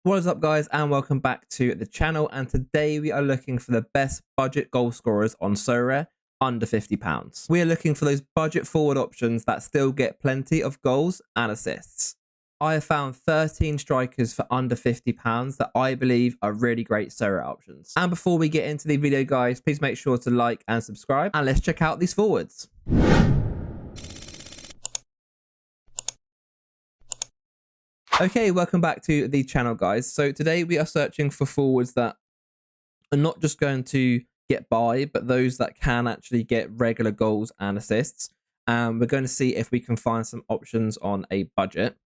What is up, guys, and welcome back to the channel. And today we are looking for the best budget goal scorers on Sorare under £50. We are looking for those budget forward options that still get plenty of goals and assists. I have found 13 strikers for under £50 that I believe are really great Sorare options. And before we get into the video, guys, please make sure to like and subscribe, and let's check out these forwards. Okay, welcome back to the channel, guys. So today we are searching for forwards that are not just going to get by, but those that can actually get regular goals and assists. And we're going to see if we can find some options on a budget.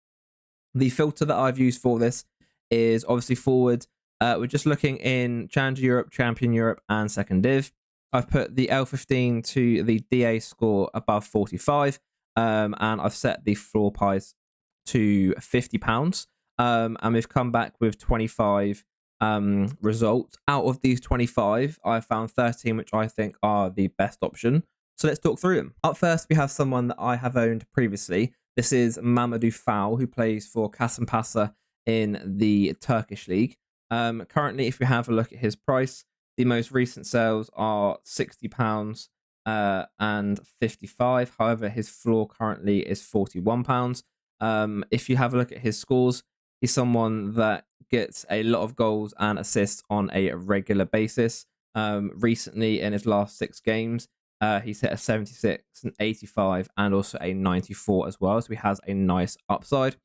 The filter that I've used for this is obviously forward. We're just looking in Challenger Europe, Champion Europe, and Second Div. I've put the L15 to the DA score above 45, and I've set the floor price to £50, and we've come back with 25 results. Out of these 25, I found 13 which I think are the best option, so let's talk through them. Up first, we have someone that I have owned previously. This is Mamadou, who plays for Kasımpaşa in the Turkish league. Currently, if we have a look at his price, the most recent sales are £60 and 55. However, his floor currently is £41. If you have a look at his scores, he's someone that gets a lot of goals and assists on a regular basis. Recently, in his last 6 games, he's hit a 76, an 85, and also a 94 as well. So he has a nice upside.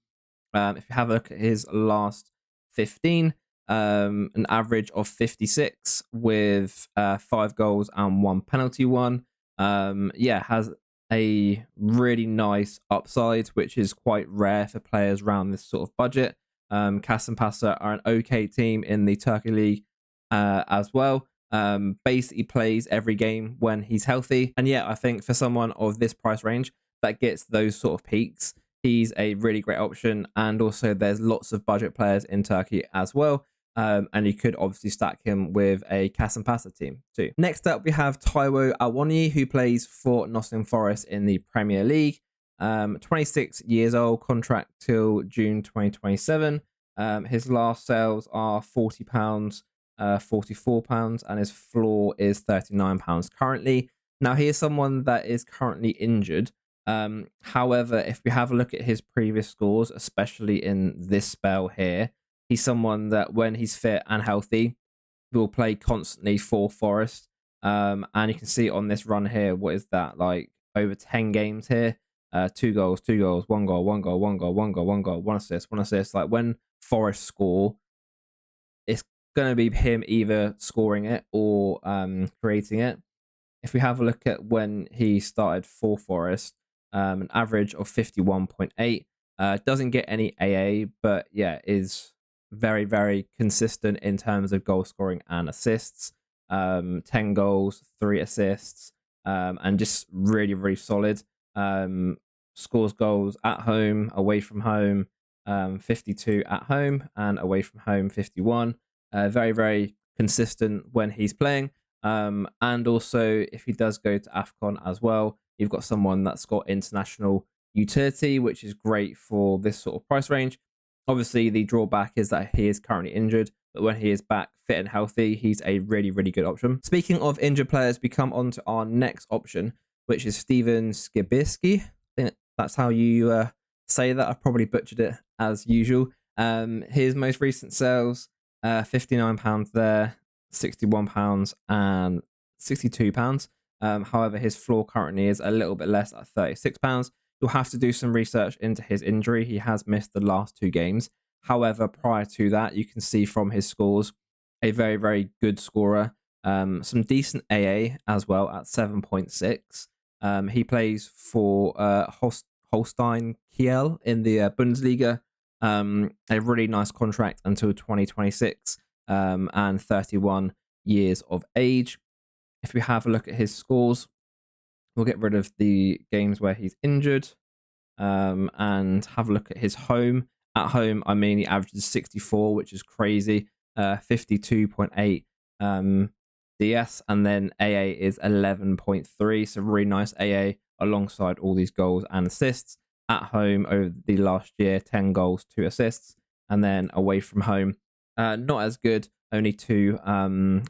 If you have a look at his last 15, an average of 56 with 5 goals and 1 penalty won. Has a really nice upside, which is quite rare for players around this sort of budget. Kasımpaşa are an okay team in the Turkey League as well. Basically plays every game when he's healthy. And yeah, I think for someone of this price range that gets those sort of peaks, he's a really great option. And also there's lots of budget players in Turkey as well. And you could obviously stack him with a Kasımpaşa team too. Next up, we have Taiwo Awoniyi, who plays for Nottingham Forest in the Premier League. 26 years old, contract till June 2027. His last sales are £40, £44, and his floor is £39 currently. Now, he is someone that is currently injured. However, if we have a look at his previous scores, especially in this spell here, he's someone that when he's fit and healthy will play constantly for Forest. And you can see on this run here, what is that, like over 10 games here? 2 goals, 2 goals, 1 goal, 1 goal, 1 goal, 1 goal, 1 goal, 1 assist, 1 assist. Like when Forest score, it's going to be him either scoring it or creating it. If we have a look at when he started for Forest, an average of 51.8. Doesn't get any AA, but yeah, is very, very consistent in terms of goal scoring and assists. 10 goals, 3 assists, and just really, really solid. Scores goals at home, away from home, 52 at home, and away from home 51. Very, very consistent when he's playing. And also, if he does go to AFCON as well, you've got someone that's got international utility, which is great for this sort of price range. Obviously, the drawback is that he is currently injured, but when he is back fit and healthy, he's a really, really good option. Speaking of injured players, we come on to our next option, which is Steven Skibiski. I think that's how you say that. I've probably butchered it as usual. His most recent sales, £59 there, £61 and £62. However, his floor currently is a little bit less at £36. You'll have to do some research into his injury. He has missed the last 2 games. However, prior to that, you can see from his scores, a very, very good scorer. Some decent AA as well at 7.6. He plays for Holstein Kiel in the Bundesliga. A really nice contract until 2026, and 31 years of age. If we have a look at his scores, we'll get rid of the games where he's injured, and have a look at his home. At home, I mean, he averages 64, which is crazy. 52.8 DS, and then AA is 11.3. So really nice AA alongside all these goals and assists. At home over the last year, 10 goals, 2 assists. and then away from home, not as good, only 2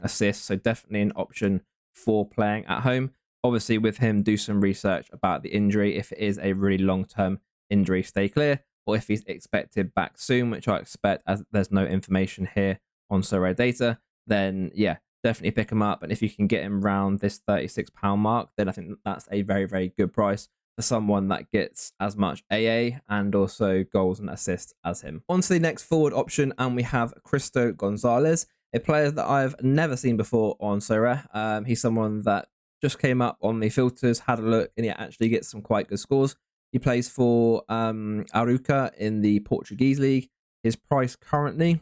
assists, so definitely an option for playing at home. Obviously, with him, do some research about the injury. If it is a really long-term injury, stay clear, or if he's expected back soon, which I expect, as there's no information here on Sorare data, then yeah, definitely pick him up. And if you can get him around this £36 mark, then I think that's a very, very good price for someone that gets as much AA and also goals and assists as him. On to the next forward option, and we have Cristo Gonzalez, a player that I've never seen before on Sorare. He's someone that just came up on the filters, had a look, and he actually gets some quite good scores. He plays for Aruca in the Portuguese league. His price currently,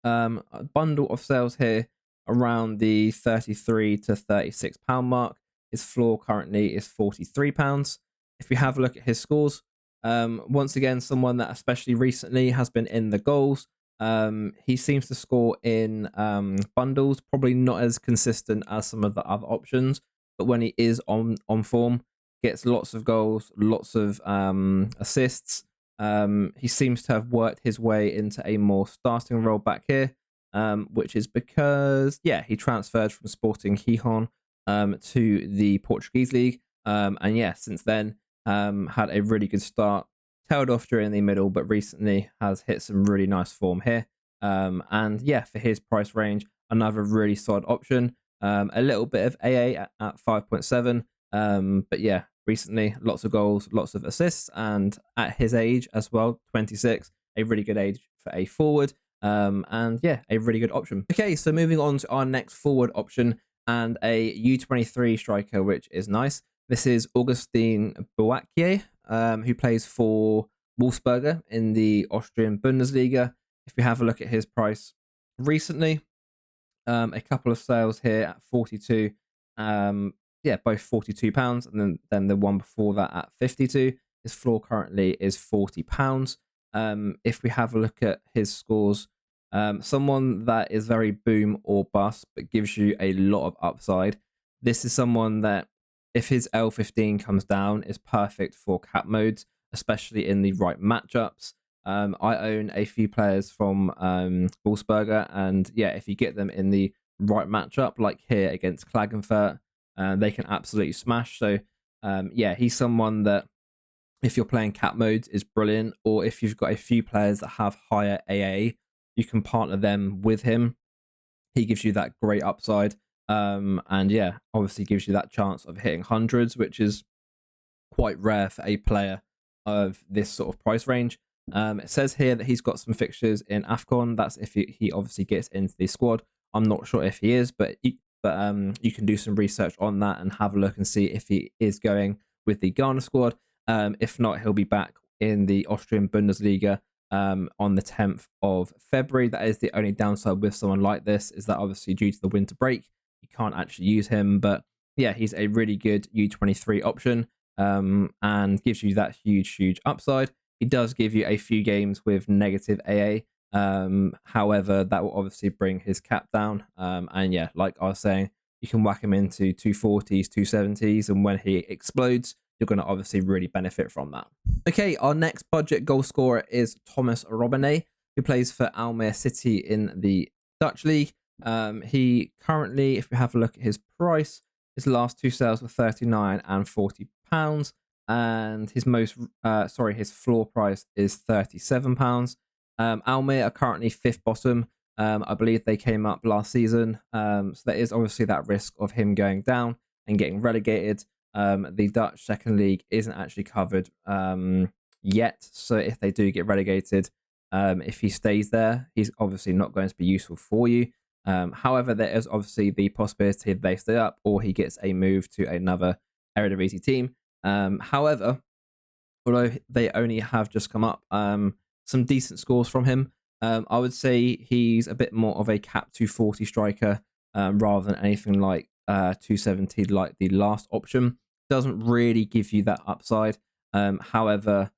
a bundle of sales here around the £33 to £36 mark. His floor currently is £43. If we have a look at his scores, once again, someone that especially recently has been in the goals. He seems to score in bundles, probably not as consistent as some of the other options, but when he is on form, gets lots of goals, lots of assists. He seems to have worked his way into a more starting role back here, which is because, yeah, he transferred from Sporting Gijón to the Portuguese league. And yeah, since then, had a really good start, tailed off during the middle, but recently has hit some really nice form here. And yeah, for his price range, another really solid option. A little bit of AA at 5.7. But yeah, recently lots of goals, lots of assists, and at his age as well, 26, a really good age for a forward. And yeah, a really good option. Okay, so moving on to our next forward option and a U23 striker, which is nice. This is Augustin Boak, who plays for Wolfsberger in the Austrian Bundesliga. If we have a look at his price recently, a couple of sales here at 42. Yeah, both £42, and then the one before that at 52. His floor currently is £40. If we have a look at his scores, someone that is very boom or bust, but gives you a lot of upside. This is someone that, if his L15 comes down, is perfect for cap modes, especially in the right matchups. I own a few players from Wolfsberger, and yeah, if you get them in the right matchup, like here against Klagenfurt, they can absolutely smash. So yeah, he's someone that, if you're playing cap modes, is brilliant, or if you've got a few players that have higher AA, you can partner them with him. He gives you that great upside, and yeah, obviously gives you that chance of hitting hundreds, which is quite rare for a player of this sort of price range. It says here that he's got some fixtures in AFCON. That's if he obviously gets into the squad. I'm not sure if he is, but you can do some research on that and have a look and see if he is going with the Ghana squad. If not, he'll be back in the Austrian Bundesliga on the 10th of February. That is the only downside with someone like this, is that obviously due to the winter break, you can't actually use him. But yeah, he's a really good U23 option, and gives you that huge upside. He does give you a few games with negative AA. However, that will obviously bring his cap down. And yeah, like I was saying, you can whack him into 240s, 270s, and when he explodes, you're going to obviously really benefit from that. Okay, our next budget goal scorer is Thomas Roban, who plays for Almere City in the Dutch league. He currently, if we have a look at his price, his last 2 sales were £39 and £40, and his floor price is £37. Almere are currently 5th bottom. I believe they came up last season, so there is obviously that risk of him going down and getting relegated. The Dutch second league isn't actually covered yet, so if they do get relegated, if he stays there, he's obviously not going to be useful for you. However, there is obviously the possibility that they stay up, or he gets a move to another Eredivisie team. However, although they only have just come up, some decent scores from him. I would say he's a bit more of a cap 240 striker, rather than anything like 270 like the last option. Doesn't really give you that upside. However,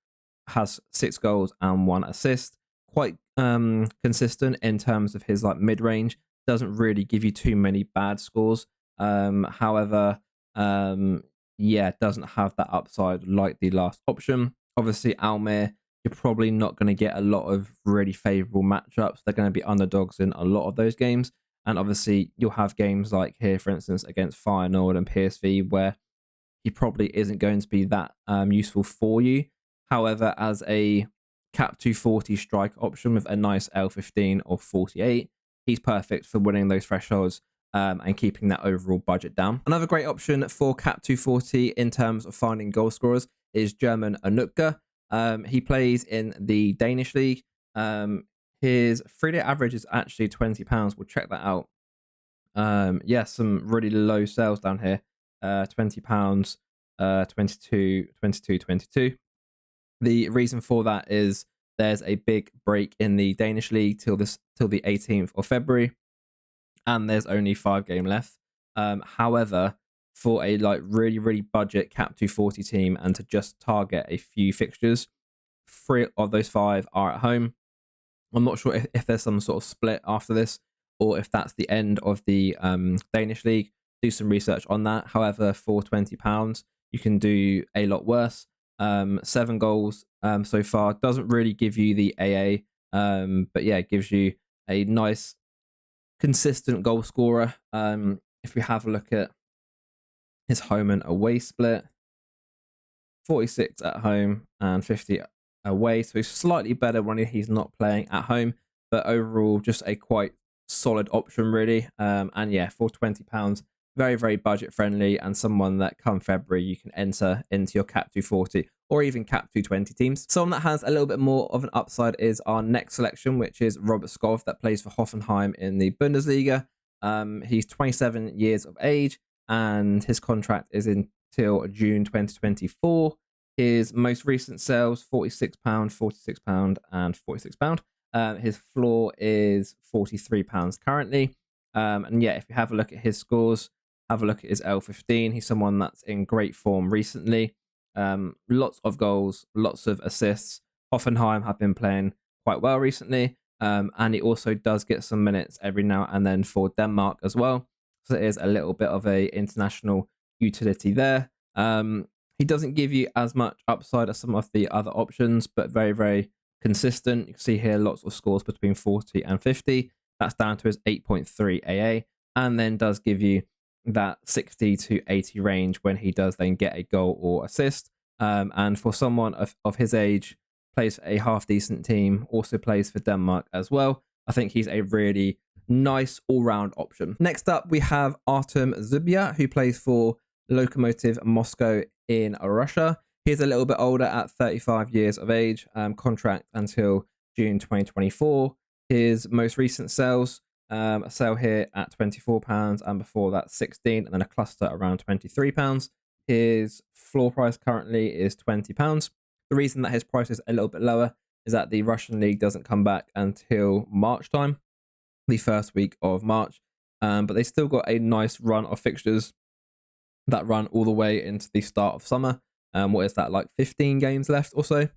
has 6 goals and 1 assist. Quite consistent in terms of his like mid range. Doesn't really give you too many bad scores. However, yeah, doesn't have that upside like the last option. Obviously, Almere you're probably not going to get a lot of really favourable matchups. They're going to be underdogs in a lot of those games. And obviously, you'll have games like here, for instance, against Feyenoord and PSV, where he probably isn't going to be that useful for you. However, as a cap 240 strike option with a nice L15 or 48, he's perfect for winning those thresholds and keeping that overall budget down. Another great option for cap 240 in terms of finding goal scorers is German Anke. He plays in the Danish league. His 3-day average is actually £20. We'll check that out. Yeah, some really low sales down here. £20, 22, 22, 22. The reason for that is there's a big break in the Danish league till the 18th of February, and there's only 5 games left. However, for a really budget cap 240 team and to just target a few fixtures, 3 of those 5 are at home. I'm not sure if there's some sort of split after this, or if that's the end of the Danish league. Do some research on that. However, for £20, you can do a lot worse. 7 goals so far. Doesn't really give you the AA, but yeah, it gives you a nice, consistent goal scorer. If we have a look at his home and away split, 46 at home and 50 away, so he's slightly better when he's not playing at home, but overall just a quite solid option really. And yeah, for £20, very budget friendly, and someone that come February you can enter into your cap 240 or even cap 220 teams. Someone that has a little bit more of an upside is our next selection, which is Robert Skov, that plays for Hoffenheim in the Bundesliga. He's 27 years of age and his contract is until June 2024. His most recent sales, £46, £46 and £46. His floor is £43 currently. And yeah, if you have a look at his scores, have a look at his L15. He's someone that's in great form recently. Lots of goals, lots of assists. Hoffenheim have been playing quite well recently. And he also does get some minutes every now and then for Denmark as well. So it is a little bit of a international utility there. He doesn't give you as much upside as some of the other options, but very consistent. You can see here lots of scores between 40 and 50. That's down to his 8.3 AA, and then does give you that 60 to 80 range when he does then get a goal or assist. And for someone of his age, plays for a half decent team, also plays for Denmark as well. I think he's a really nice all-round option. Next up, we have Artem Zubia, who plays for Lokomotiv Moscow in Russia. He's a little bit older at 35 years of age, contract until June 2024. His most recent sales, a sale here at £24, and before that 16, and then a cluster around £23. His floor price currently is £20. The reason that his price is a little bit lower is that the Russian league doesn't come back until March time, the first week of March. But they still got a nice run of fixtures that run all the way into the start of summer. What is that, like 15 games left or so?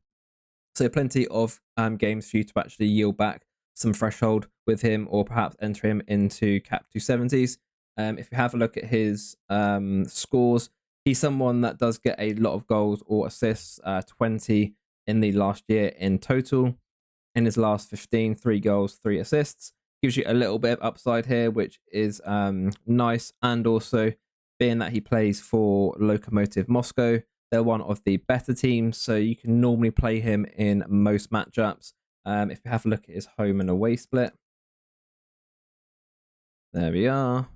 So plenty of games for you to actually yield back some threshold with him, or perhaps enter him into cap 270s. If you have a look at his scores, he's someone that does get a lot of goals or assists, 20 in the last year in total. In his last 15, 3 goals, 3 assists. Gives you a little bit of upside here, which is nice. And also, being that he plays for Lokomotiv Moscow, they're one of the better teams, so you can normally play him in most matchups. If you have a look at his home and away split, there we are.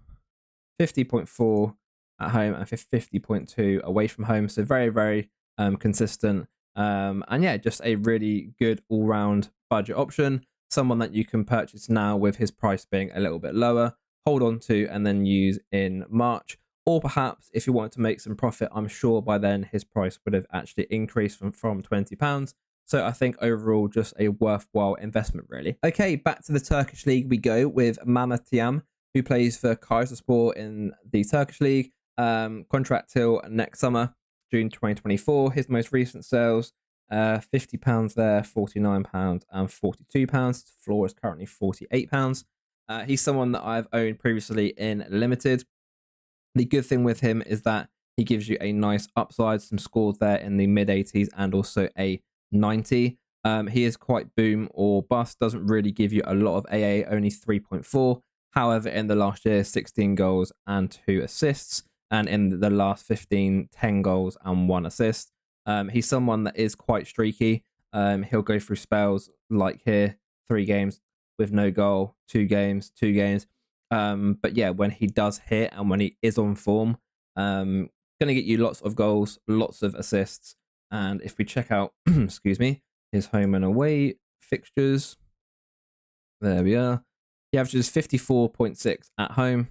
50.4 at home and 50.2 away from home. So very consistent. And yeah, just a really good all-round budget option. Someone that you can purchase now with his price being a little bit lower, hold on to, and then use in March. Or perhaps if you wanted to make some profit, I'm sure by then his price would have actually increased from £20. So I think overall just a worthwhile investment really. Okay, back to the Turkish league we go with Mamadou Tiam, who plays for Kayserispor in the Turkish league. Contract till next summer, June 2024. His most recent sales, £50 there, £49 and £42. Floor is currently £48. He's someone that I've owned previously in Limited. The good thing with him is that he gives you a nice upside, some scores there in the mid 80s and also a 90. He is quite boom or bust, doesn't really give you a lot of AA, only 3.4. However, in the last year, 16 goals and 2 assists. And in the last 15, 10 goals and 1 assist. He's someone that is quite streaky. He'll go through spells like here, 3 games with no goal, 2 games, 2 games. But yeah, when he does hit and when he is on form, going to get you lots of goals, lots of assists. And if we check out, excuse me, his home and away fixtures, there we are. He averages 54.6 at home,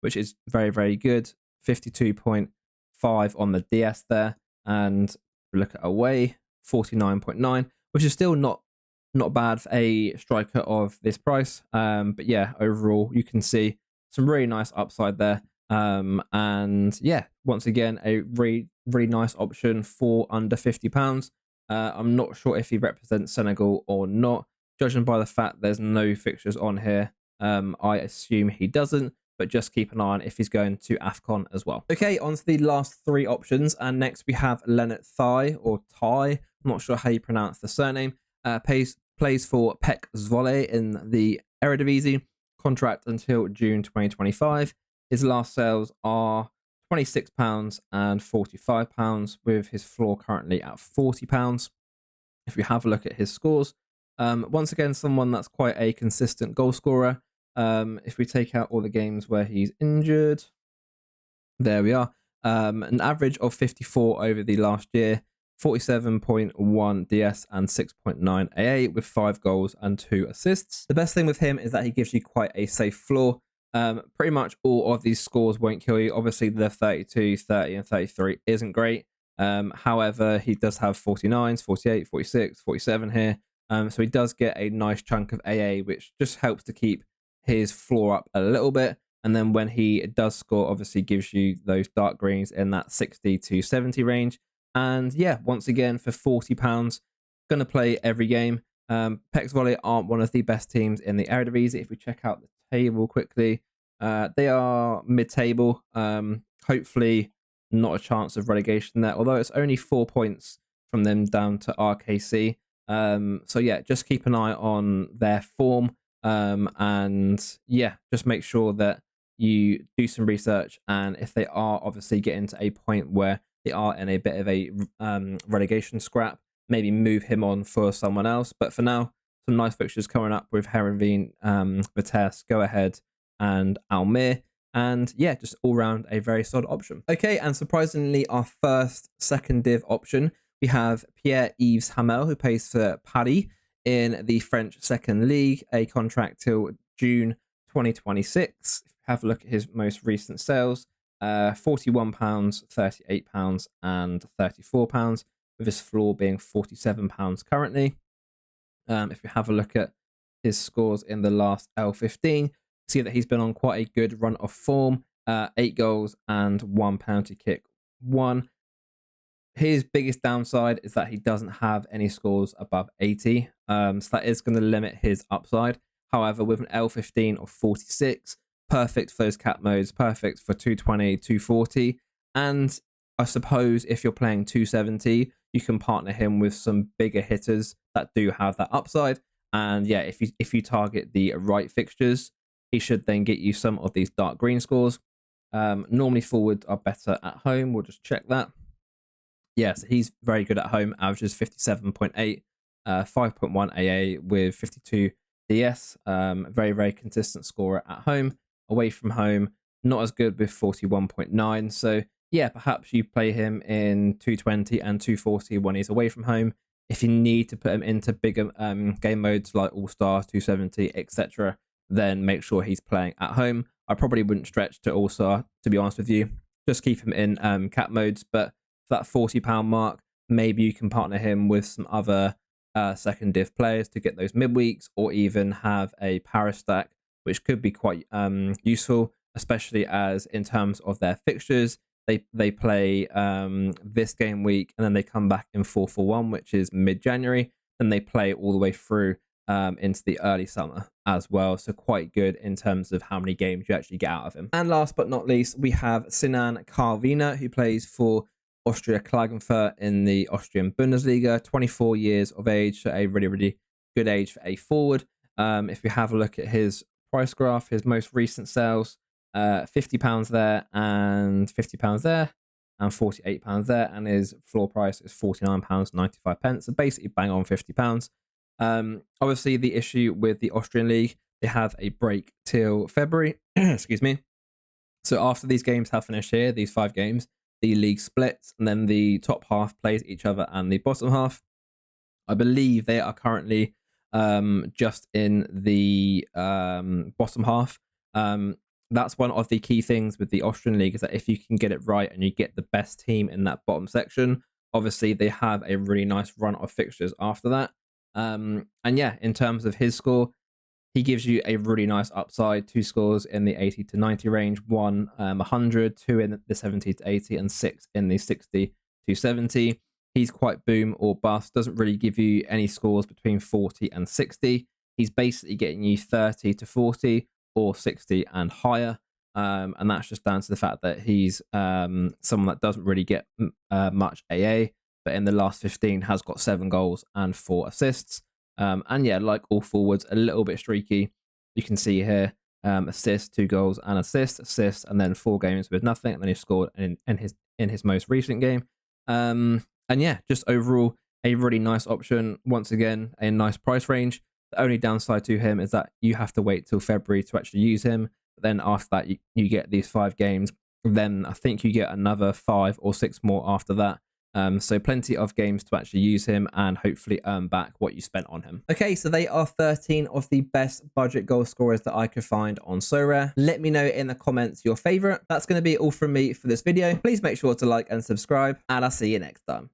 which is very, very good. 52.5 on the DS there. And if we look at away, 49.9, which is still not bad for a striker of this price. But yeah, overall, you can see some really nice upside there. And yeah, once again, a really, really nice option for under £50. I'm not sure if he represents Senegal or not. Judging by the fact there's no fixtures on here, I assume he doesn't, but just keep an eye on if he's going to AFCON as well. Okay, on to the last 3 options. And next we have Leonard Tha, or Thai. I'm not sure how you pronounce the surname. Plays for PEC Zwolle in the Eredivisie. Contract until June 2025. His last sales are £26 and £45, with his floor currently at £40. If we have a look at his scores, once again, someone that's quite a consistent goal scorer. If we take out all the games where he's injured, there we are. An average of 54 over the last year, 47.1 DS and 6.9 AA with 5 goals and 2 assists. The best thing with him is that he gives you quite a safe floor. Pretty much all of these scores won't kill you. Obviously, the 32, 30, and 33 isn't great. However, he does have 49s, 48, 46, 47 here. So he does get a nice chunk of AA, which just helps to keep his floor up a little bit. And then when he does score, obviously gives you those dark greens in that 60 to 70 range. And yeah, once again, for £40, going to play every game. PEC Zwolle aren't one of the best teams in the Eredivisie. If we check out the table quickly, they are mid-table. Hopefully not a chance of relegation there, although it's only 4 points from them down to RKC. So yeah, just keep an eye on their form. And yeah, just make sure that you do some research, and if they are obviously getting to a point where they are in a bit of a relegation scrap, maybe move him on for someone else. But for now, some nice fixtures coming up with Heerenveen, Vitesse, Go Ahead, and Almere. And yeah, just all round a very solid option. Okay, and surprisingly, our first second div option, we have PierreEmerick Haal, who plays for Paris in the French Second League, a contract till June 2026. If you have a look at his most recent sales, £41, £38, and £34, with his floor being £47 currently. If we have a look at his scores in the last L15, see that he's been on quite a good run of form. 8 goals and 1 penalty kick won. His biggest downside is that he doesn't have any scores above 80. So that is going to limit his upside. However, with an L15 of 46, perfect for those cap modes, perfect for 220, 240. And I suppose if you're playing 270, you can partner him with some bigger hitters that do have that upside. And yeah, if you target the right fixtures, he should then get you some of these dark green scores. Normally forwards are better at home. We'll just check that. Yes, he's very good at home, averages 57.8, 5.1 AA with 52 DS. Very, very consistent scorer at home. Away from home, not as good with 41.9. So yeah, perhaps you play him in 220 and 240 when he's away from home. If you need to put him into bigger game modes like All-Star, 270, etc., then make sure he's playing at home. I probably wouldn't stretch to All-Star, to be honest with you. Just keep him in cap modes, but for that £40 mark, maybe you can partner him with some other second div players to get those midweeks, or even have a Paris stack, which could be quite useful, especially as in terms of their fixtures, they play this game week and then they come back in 4-4-1, which is mid-January, and they play all the way through into the early summer as well. So quite good in terms of how many games you actually get out of him. And last but not least, we have Sinan Carina, who plays for Austria Klagenfurt in the Austrian Bundesliga, 24 years of age, so a really, really good age for a forward. If you have a look at his price graph, his most recent sales, £50 there and £50 there and £48 there, and his floor price is £49.95. So basically bang on £50. Obviously, the issue with the Austrian League, they have a break till February. Excuse me. So after these games have finished here, these 5 games, the league splits, and then the top half plays each other and the bottom half. I believe they are currently just in the bottom half. That's one of the key things with the Austrian League, is that if you can get it right and you get the best team in that bottom section, obviously they have a really nice run of fixtures after that. And yeah, in terms of his score, he gives you a really nice upside. 2 scores in the 80 to 90 range, 1 100, 2 in the 70 to 80, and 6 in the 60 to 70. He's quite boom or bust. Doesn't really give you any scores between 40 and 60. He's basically getting you 30 to 40 or 60 and higher. And that's just down to the fact that he's someone that doesn't really get much AA, but in the last 15 has got 7 goals and 4 assists. And yeah, like all forwards, a little bit streaky. You can see here, assists, 2 goals and assists, and then 4 games with nothing, and then he scored in his most recent game. And yeah, just overall a really nice option. Once again, a nice price range. The only downside to him is that you have to wait till February to actually use him. But then after that, you get these 5 games. Then I think you get another 5 or 6 more after that. So plenty of games to actually use him and hopefully earn back what you spent on him. Okay, so they are 13 of the best budget goal scorers that I could find on Sorare. Let me know in the comments your favorite. That's going to be all from me for this video. Please make sure to like and subscribe, and I'll see you next time.